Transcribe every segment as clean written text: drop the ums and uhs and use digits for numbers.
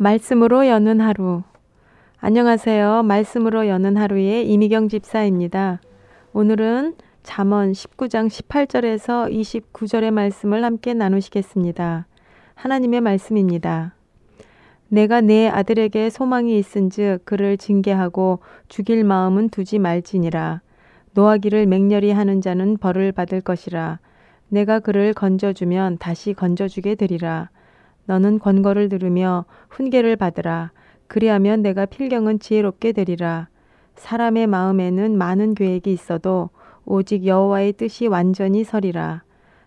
말씀으로 여는 하루. 안녕하세요. 말씀으로 여는 하루의 이미경 집사입니다. 오늘은 잠언 19장 18절에서 29절의 말씀을 함께 나누시겠습니다. 하나님의 말씀입니다. 내가 내 아들에게 소망이 있은즉 그를 징계하고 죽일 마음은 두지 말지니라. 노하기를 맹렬히 하는 자는 벌을 받을 것이라. 내가 그를 건져주면 다시 건져주게 되리라. 너는 권고를 들으며 훈계를 받으라. 그리하면 내가 필경은 지혜롭게 되리라. 사람의 마음에는 많은 계획이 있어도 오직 여호와의 뜻이 완전히 서리라.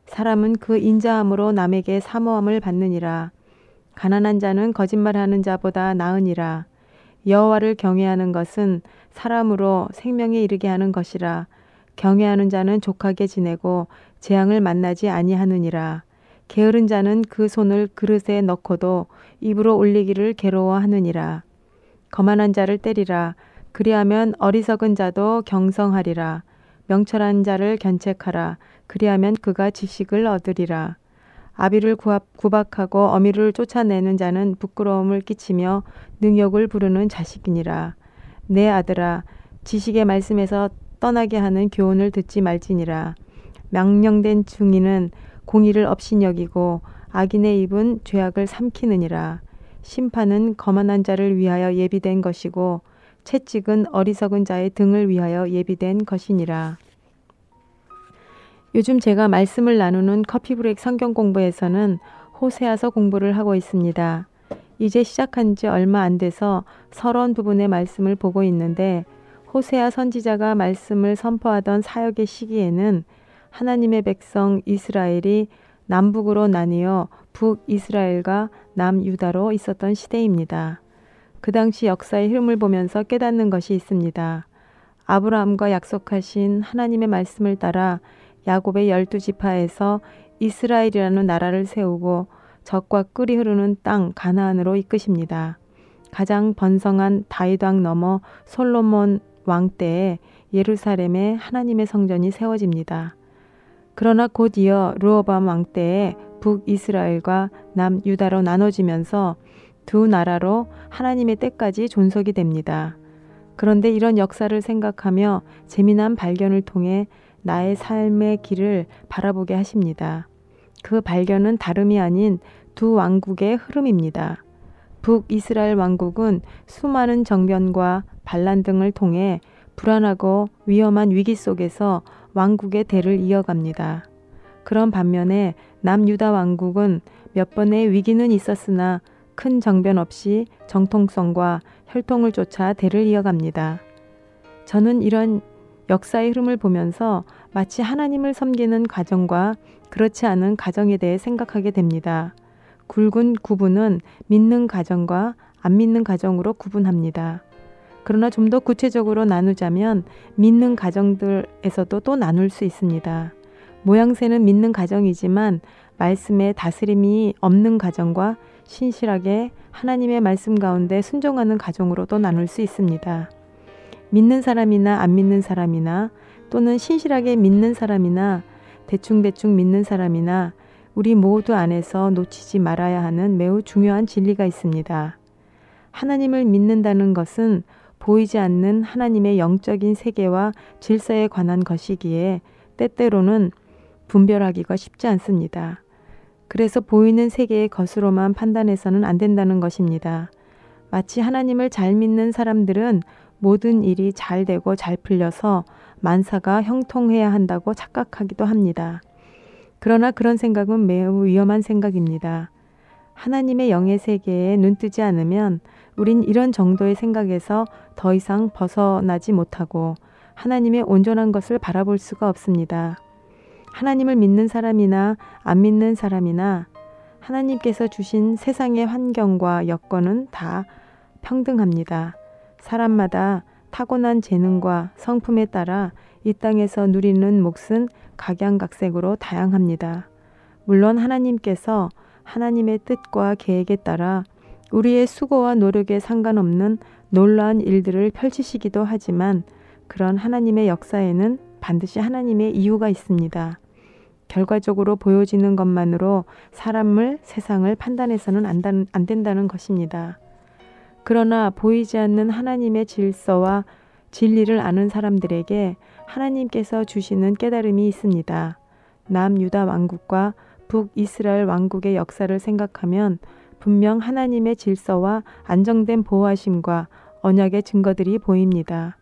사람은 그 인자함으로 남에게 사모함을 받느니라. 가난한 자는 거짓말하는 자보다 나으니라. 여호와를 경외하는 것은 사람으로 생명에 이르게 하는 것이라. 경외하는 자는 족하게 지내고 재앙을 만나지 아니하느니라. 게으른 자는 그 손을 그릇에 넣고도 입으로 올리기를 괴로워하느니라. 거만한 자를 때리라. 그리하면 어리석은 자도 경성하리라. 명철한 자를 견책하라. 그리하면 그가 지식을 얻으리라. 아비를 구박하고 어미를 쫓아내는 자는 부끄러움을 끼치며 능욕을 부르는 자식이니라. 내 아들아, 지식의 말씀에서 떠나게 하는 교훈을 듣지 말지니라. 명령된 중이는 공의를 업신여기고 악인의 입은 죄악을 삼키느니라. 심판은 거만한 자를 위하여 예비된 것이고 채찍은 어리석은 자의 등을 위하여 예비된 것이니라. 요즘 제가 말씀을 나누는 커피브레이크 성경 공부에서는 호세아서 공부를 하고 있습니다. 이제 시작한 지 얼마 안 돼서 서론 부분의 말씀을 보고 있는데 호세아 선지자가 말씀을 선포하던 사역의 시기에는 하나님의 백성 이스라엘이 남북으로 나뉘어 북이스라엘과 남유다로 있었던 시대입니다. 그 당시 역사의 흐름을 보면서 깨닫는 것이 있습니다. 아브라함과 약속하신 하나님의 말씀을 따라 야곱의 12지파에서 이스라엘이라는 나라를 세우고 적과 꿀이 흐르는 땅 가나안으로 이끄십니다. 가장 번성한 다윗 왕 넘어 솔로몬 왕 때에 예루살렘에 하나님의 성전이 세워집니다. 그러나 곧 이어 르호보암 왕 때에 북이스라엘과 남유다로 나눠지면서 두 나라로 하나님의 때까지 존속이 됩니다. 그런데 이런 역사를 생각하며 재미난 발견을 통해 나의 삶의 길을 바라보게 하십니다. 그 발견은 다름이 아닌 두 왕국의 흐름입니다. 북이스라엘 왕국은 수많은 정변과 반란 등을 통해 불안하고 위험한 위기 속에서 왕국의 대를 이어갑니다. 그런 반면에 남유다 왕국은 몇 번의 위기는 있었으나 큰 정변 없이 정통성과 혈통을 쫓아 대를 이어갑니다. 저는 이런 역사의 흐름을 보면서 마치 하나님을 섬기는 가정과 그렇지 않은 가정에 대해 생각하게 됩니다. 굵은 구분은 믿는 가정과 안 믿는 가정으로 구분합니다. 그러나 좀 더 구체적으로 나누자면 믿는 가정들에서도 또 나눌 수 있습니다. 모양새는 믿는 가정이지만 말씀의 다스림이 없는 가정과 신실하게 하나님의 말씀 가운데 순종하는 가정으로도 나눌 수 있습니다. 믿는 사람이나 안 믿는 사람이나 또는 신실하게 믿는 사람이나 대충대충 믿는 사람이나 우리 모두 안에서 놓치지 말아야 하는 매우 중요한 진리가 있습니다. 하나님을 믿는다는 것은 보이지 않는 하나님의 영적인 세계와 질서에 관한 것이기에 때때로는 분별하기가 쉽지 않습니다. 그래서 보이는 세계의 것으로만 판단해서는 안 된다는 것입니다. 마치 하나님을 잘 믿는 사람들은 모든 일이 잘 되고 잘 풀려서 만사가 형통해야 한다고 착각하기도 합니다. 그러나 그런 생각은 매우 위험한 생각입니다. 하나님의 영의 세계에 눈뜨지 않으면 우린 이런 정도의 생각에서 더 이상 벗어나지 못하고 하나님의 온전한 것을 바라볼 수가 없습니다. 하나님을 믿는 사람이나 안 믿는 사람이나 하나님께서 주신 세상의 환경과 여건은 다 평등합니다. 사람마다 타고난 재능과 성품에 따라 이 땅에서 누리는 몫은 각양각색으로 다양합니다. 물론 하나님께서 하나님의 뜻과 계획에 따라 우리의 수고와 노력에 상관없는 놀라운 일들을 펼치시기도 하지만 그런 하나님의 역사에는 반드시 하나님의 이유가 있습니다. 결과적으로 보여지는 것만으로 사람을, 세상을 판단해서는 안 된다는 것입니다. 그러나 보이지 않는 하나님의 질서와 진리를 아는 사람들에게 하나님께서 주시는 깨달음이 있습니다. 남유다 왕국과 북이스라엘 왕국의 역사를 생각하면 분명 하나님의 질서와 안정된 보호하심과 언약의 증거들이 보입니다.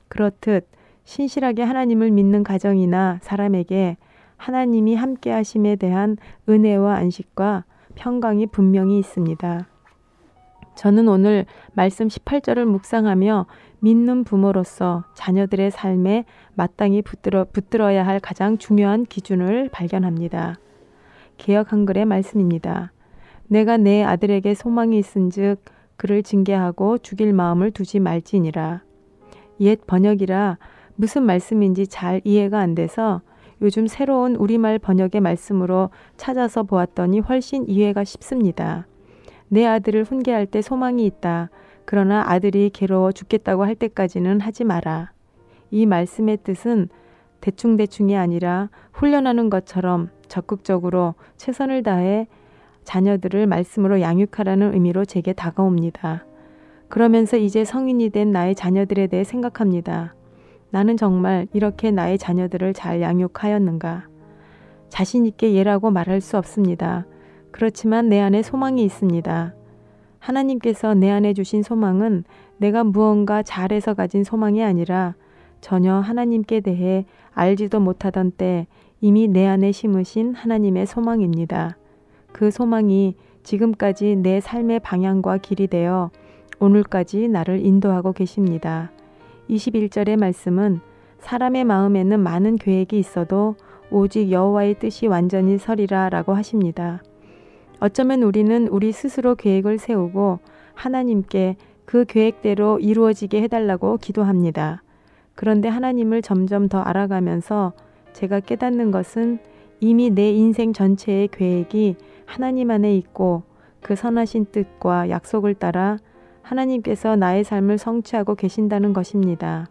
그렇듯 신실하게 하나님을 믿는 가정이나 사람에게 하나님이 함께 하심에 대한 은혜와 안식과 평강이 분명히 있습니다. 저는 오늘 말씀 18절을 묵상하며 믿는 부모로서 자녀들의 삶에 마땅히 붙들어야 할 가장 중요한 기준을 발견합니다. 개역 한글의 말씀입니다. 내가 내 아들에게 소망이 있은즉 그를 징계하고 죽일 마음을 두지 말지니라. 옛 번역이라 무슨 말씀인지 잘 이해가 안 돼서 요즘 새로운 우리말 번역의 말씀으로 찾아서 보았더니 훨씬 이해가 쉽습니다. 내 아들을 훈계할 때 소망이 있다. 그러나 아들이 괴로워 죽겠다고 할 때까지는 하지 마라. 이 말씀의 뜻은 대충대충이 아니라 훈련하는 것처럼 적극적으로 최선을 다해 자녀들을 말씀으로 양육하라는 의미로 제게 다가옵니다. 그러면서 이제 성인이 된 나의 자녀들에 대해 생각합니다. 나는 정말 이렇게 나의 자녀들을 잘 양육하였는가? 자신 있게 예라고 말할 수 없습니다. 그렇지만 내 안에 소망이 있습니다. 하나님께서 내 안에 주신 소망은 내가 무언가 잘해서 가진 소망이 아니라 전혀 하나님께 대해 알지도 못하던 때 이미 내 안에 심으신 하나님의 소망입니다. 그 소망이 지금까지 내 삶의 방향과 길이 되어 오늘까지 나를 인도하고 계십니다. 21절의 말씀은 사람의 마음에는 많은 계획이 있어도 오직 여호와의 뜻이 완전히 서리라 라고 하십니다. 어쩌면 우리는 우리 스스로 계획을 세우고 하나님께 그 계획대로 이루어지게 해달라고 기도합니다. 그런데 하나님을 점점 더 알아가면서 제가 깨닫는 것은 이미 내 인생 전체의 계획이 하나님 안에 있고 그 선하신 뜻과 약속을 따라 하나님께서 나의 삶을 성취하고 계신다는 것입니다.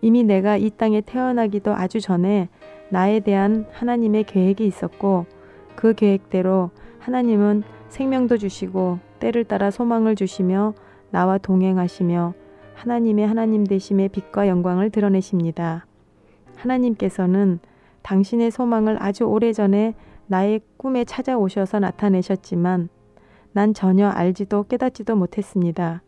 이미 내가 이 땅에 태어나기도 아주 전에 나에 대한 하나님의 계획이 있었고 그 계획대로 하나님은 생명도 주시고 때를 따라 소망을 주시며 나와 동행하시며 하나님의 하나님 되심의 빛과 영광을 드러내십니다. 하나님께서는 당신의 소망을 아주 오래전에 나의 꿈에 찾아오셔서 나타내셨지만 난 전혀 알지도 깨닫지도 못했습니다.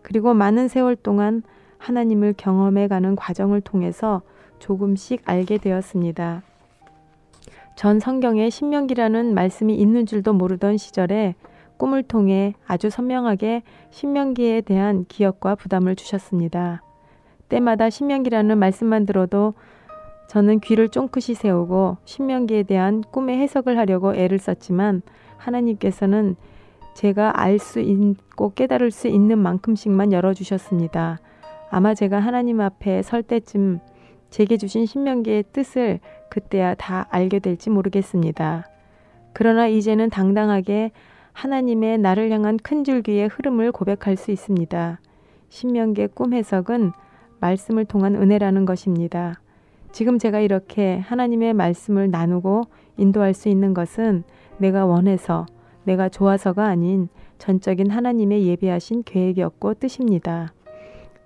그리고 많은 세월 동안 하나님을 경험해가는 과정을 통해서 조금씩 알게 되었습니다. 전 성경에 신명기라는 말씀이 있는 줄도 모르던 시절에 꿈을 통해 아주 선명하게 신명기에 대한 기억과 부담을 주셨습니다. 때마다 신명기라는 말씀만 들어도 저는 귀를 쫑긋이 세우고 신명기에 대한 꿈의 해석을 하려고 애를 썼지만 하나님께서는 제가 알 수 있고 깨달을 수 있는 만큼씩만 열어주셨습니다. 아마 제가 하나님 앞에 설 때쯤 제게 주신 신명기의 뜻을 그때야 다 알게 될지 모르겠습니다. 그러나 이제는 당당하게 하나님의 나를 향한 큰 줄기의 흐름을 고백할 수 있습니다. 신명기의 꿈 해석은 말씀을 통한 은혜라는 것입니다. 지금 제가 이렇게 하나님의 말씀을 나누고 인도할 수 있는 것은 내가 원해서, 내가 좋아서가 아닌 전적인 하나님의 예비하신 계획이었고 뜻입니다.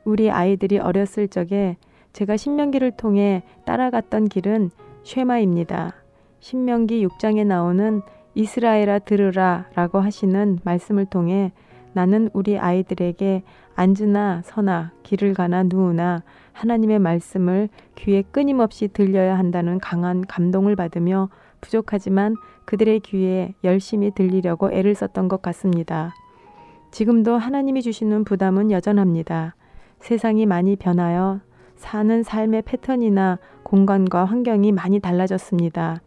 우리 아이들이 어렸을 적에 제가 신명기를 통해 따라갔던 길은 쉐마입니다. 신명기 6장에 나오는 이스라엘아 들으라 라고 하시는 말씀을 통해 나는 우리 아이들에게 앉으나 서나 길을 가나 누우나 하나님의 말씀을 귀에 끊임없이 들려야 한다는 강한 감동을 받으며 부족하지만 그들의 귀에 열심히 들리려고 애를 썼던 것 같습니다. 지금도 하나님이 주시는 부담은 여전합니다. 세상이 많이 변하여 사는 삶의 패턴이나 공간과 환경이 많이 달라졌습니다.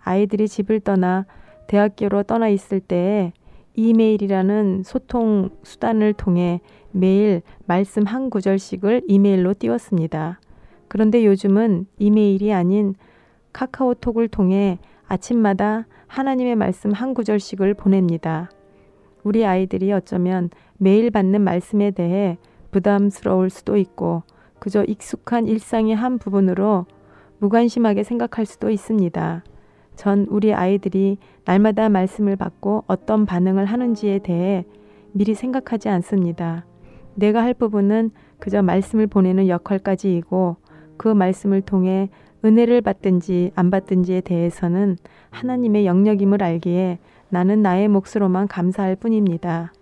아이들이 집을 떠나 대학교로 떠나 있을 때에 이메일이라는 소통 수단을 통해 매일 말씀 한 구절씩을 이메일로 띄웠습니다. 그런데 요즘은 이메일이 아닌 카카오톡을 통해 아침마다 하나님의 말씀 한 구절씩을 보냅니다. 우리 아이들이 어쩌면 매일 받는 말씀에 대해 부담스러울 수도 있고 그저 익숙한 일상의 한 부분으로 무관심하게 생각할 수도 있습니다. 전 우리 아이들이 날마다 말씀을 받고 어떤 반응을 하는지에 대해 미리 생각하지 않습니다. 내가 할 부분은 그저 말씀을 보내는 역할까지이고 그 말씀을 통해 은혜를 받든지 안 받든지에 대해서는 하나님의 영역임을 알기에 나는 나의 몫으로만 감사할 뿐입니다.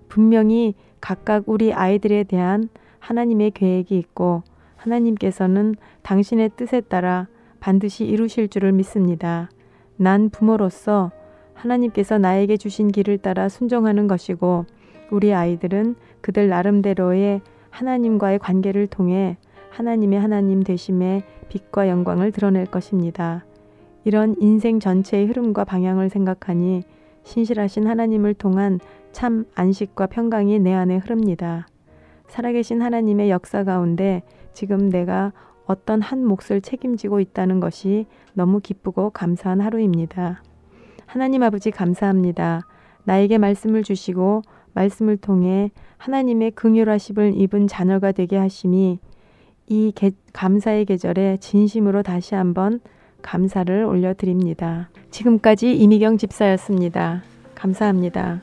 분명히 각각 우리 아이들에 대한 하나님의 계획이 있고 하나님께서는 당신의 뜻에 따라 반드시 이루실 줄을 믿습니다. 난 부모로서 하나님께서 나에게 주신 길을 따라 순종하는 것이고 우리 아이들은 그들 나름대로의 하나님과의 관계를 통해 하나님의 하나님 되심의 빛과 영광을 드러낼 것입니다. 이런 인생 전체의 흐름과 방향을 생각하니 신실하신 하나님을 통한 참 안식과 평강이 내 안에 흐릅니다. 살아계신 하나님의 역사 가운데 지금 내가 어떤 한 몫을 책임지고 있다는 것이 너무 기쁘고 감사한 하루입니다. 하나님 아버지 감사합니다. 나에게 말씀을 주시고 말씀을 통해 하나님의 긍휼하심을 입은 자녀가 되게 하심이 이 감사의 계절에 진심으로 다시 한번 감사를 올려드립니다. 지금까지 이미경 집사였습니다. 감사합니다.